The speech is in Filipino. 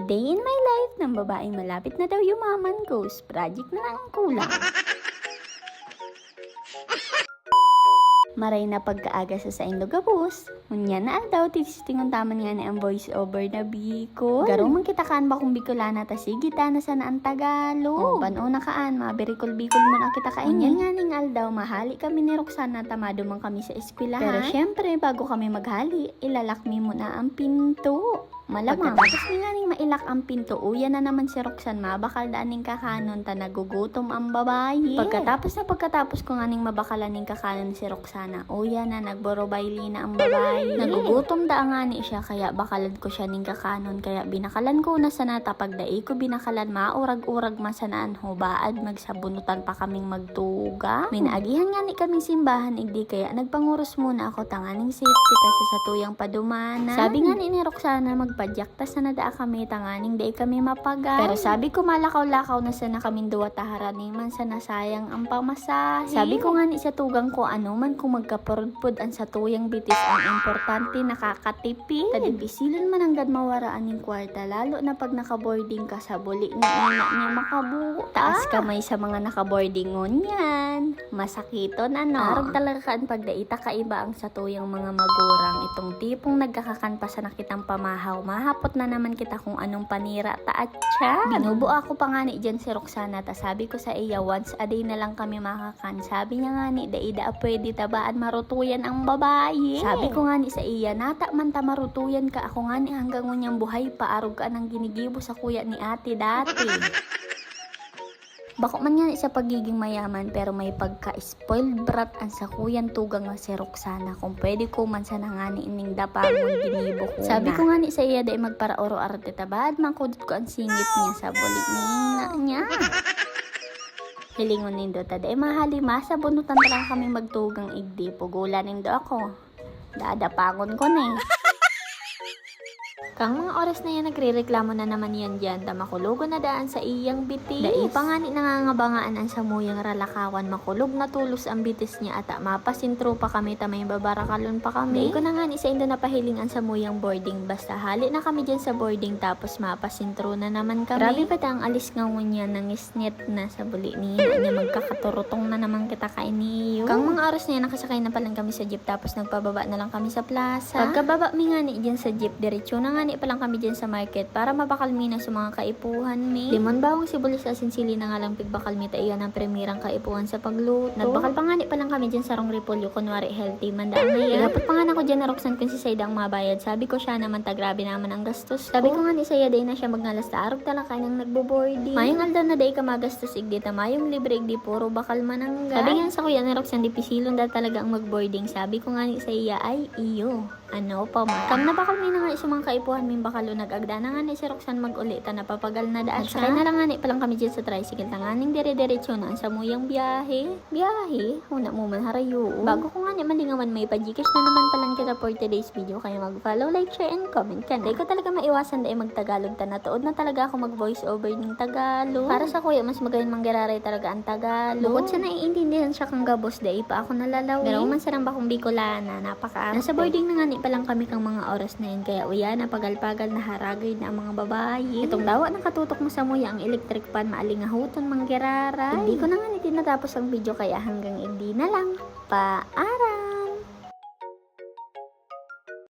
Day in my life ng babaeng malapit na daw yumaman, ghost project na lang ang kulang. Maray na pagkaaga sa saing gabus. Unya na daw, titistingon taman nga ni ang voice over na Bicol. Garo man kita kaan ba kung Bicolana ta sigita na sana ang Tagalog. Panuna kaan, mabirikol Bicol man ang kita kain. Unyan nga ning aldaw, mahali kami ni Roxana, tamado man kami sa eskwelahan. Pero syempre, bago kami maghali, ilalakmi mo na ang pinto. Malamang. Pagkatapos nga ning mailak ang pinto, uya na naman si Roxanne, mabakal daan ning kakanon, ta nagugutom ang babae. Pagkatapos ko nga ning mabakalan ning kakanon si Roxana, uya na nagborobayli na ang babae. Nagugutom da nga ni siya, kaya bakalad ko siya ning kakanon, kaya binakalan ko na sana, tapag dai ko binakalan, maurag-urag masanaan hubaad, magsabunutan pa kaming magtuga. May naagihan nga ni kaming simbahan, igdi kaya nagpanguros muna ako, tanganing safe kita sa satuyang padumana. Sabi nga ni Roxana, magpadyak ta sana daa kami, tanganing day kami mapagay. Pero sabi ko malakaw-lakaw na sana kaming duwa taharaning man sana sayang ang pamasahe. Sabi ko nga ni sa tugang ko, ano man kung magkaporudpod ang satuyang bitis, ang importante nakakatipid. Tadibisilan man hanggang mawaraan ng kwarta, lalo na pag nakaboarding ka sa buli ni ina niya makabuo. Taas kamay sa mga nakaboarding ngunyan. Masakiton ano. Arog talaga kaan pag daita kaiba ang satuyang mga magurang. Itong tipong nagkakakan pa sa nakitang pamahaw, mahapot na naman kita kung anong panira ta atya. Binubo ako pa nga ni dyan si Roxana, ta sabi ko sa iya, once a day na lang kami makakan. Sabi niya nga ni, daida pwede tabaan marutuyan ang babae. Sabi ko nga ni sa iya, nata man ta marutuyan ka, ako nga ni hanggang ngunyang buhay pa, arog ka ng ginigibo sa kuya ni ate dati. Bako man yan sa pagiging mayaman, pero may pagka-spoiled brat ang sa kuyan tugang nga si Roxana. Kung pwede ko man sa nangani ining dapangon ginibo ko. Sabi ko nga ni sa iya, dahil magpara-oro arte tabad, mangkudot ko ang singit niya sa bulik niya. Hilingon nindo ta, dahil mahalima sa bunutan lang kami magtugang igdi. Pugulan nindo ako. Dadapangon ko na Kang mga oras na yan, nagre-reklamo na naman yan dyan, ta makulugo na daan sa iyang bitis. Dai pa nga ni nangangabangaan ang samuyang ralakawan, makulog na tulos ang bitis niya, at mapasintro pa kami, ta may babarakalon pa kami. Dai ko na nga ni sa indo napahiling ang samuyang boarding, basta hali na kami dyan sa boarding, tapos mapasintro na naman kami. Grabe pa ta ang alis nga niya, nangisnet na sa buli niya, magkakaturutong na naman kita kainiyo. Kang mga oras na yan, nakasakay na palang kami sa jeep, tapos nagpababa na lang kami sa plaza. Pagkababa mi nga ni dyan sa jeep, diretsyo na nga ni pa lang kami dyan sa market para mabakalmi na sa mga kaipuhan mi. Limon bawang sibulis asin sili na nga lang pigbakal mi ta iyan ang premirang kaipuhan sa pagluto. Nagbakal pa nga ni pa lang kami dyan sa rong repolyo, kunwari healthy man daan na yan. Dapat pa nga ako dyan na Roxanne kung si Saida ang mabayad. Sabi ko siya naman ta, grabe naman ang gastos ko. Sabi ko nga ni Saya day na siya magnalas ta arog talaka nang nagbo-boarding. Mayong aldaw na day ka magastos igdi ta, mayong libre igdi puro bakal man ang gas. Sabi nga sa kuya ni Roxanne, di pisilon dahil talaga ang mag-boarding. Sabi ko nga ni Saya, ay iyo. Ano pa man. Kam nabakal mi na nga sa mga kaipuhan min bakalo, nag-agda na nga ni si Roxanne mag-uli, ta napapagal na daan siya. Sakay na lang nga ni palang kami dyan sa tricycle, tanganing dire-diretso na ang samuyang biyahe. Una mo man harayo. Bago ko nga ni malingawan, may pa-Gcash na naman palang kita for today's video, kaya mag-follow, like, share, and comment ka na. Di ko talaga maiwasan dahil mag-Tagalog ta, natuod na talaga ako mag-voice over ng Tagalog. Para sa kuya, mas magayon manggiraray talaga ang Tagalog. Bukod sa naiintindihan siya kang gabos, dahil pa ako nalalawi. Pero man sarang bakong Bicolana, napaka-arte. Nasa boarding na nga ni pa lang kami kang mga oras na yun, kaya uya na pagal-pagal na haragay na ang mga babae. Itong dawa ng katutok mo sa muya, ang electric pan, maalingahuton, manggirara. Hindi ko na nga tinatapos ang video, kaya hanggang hindi na lang. Paara!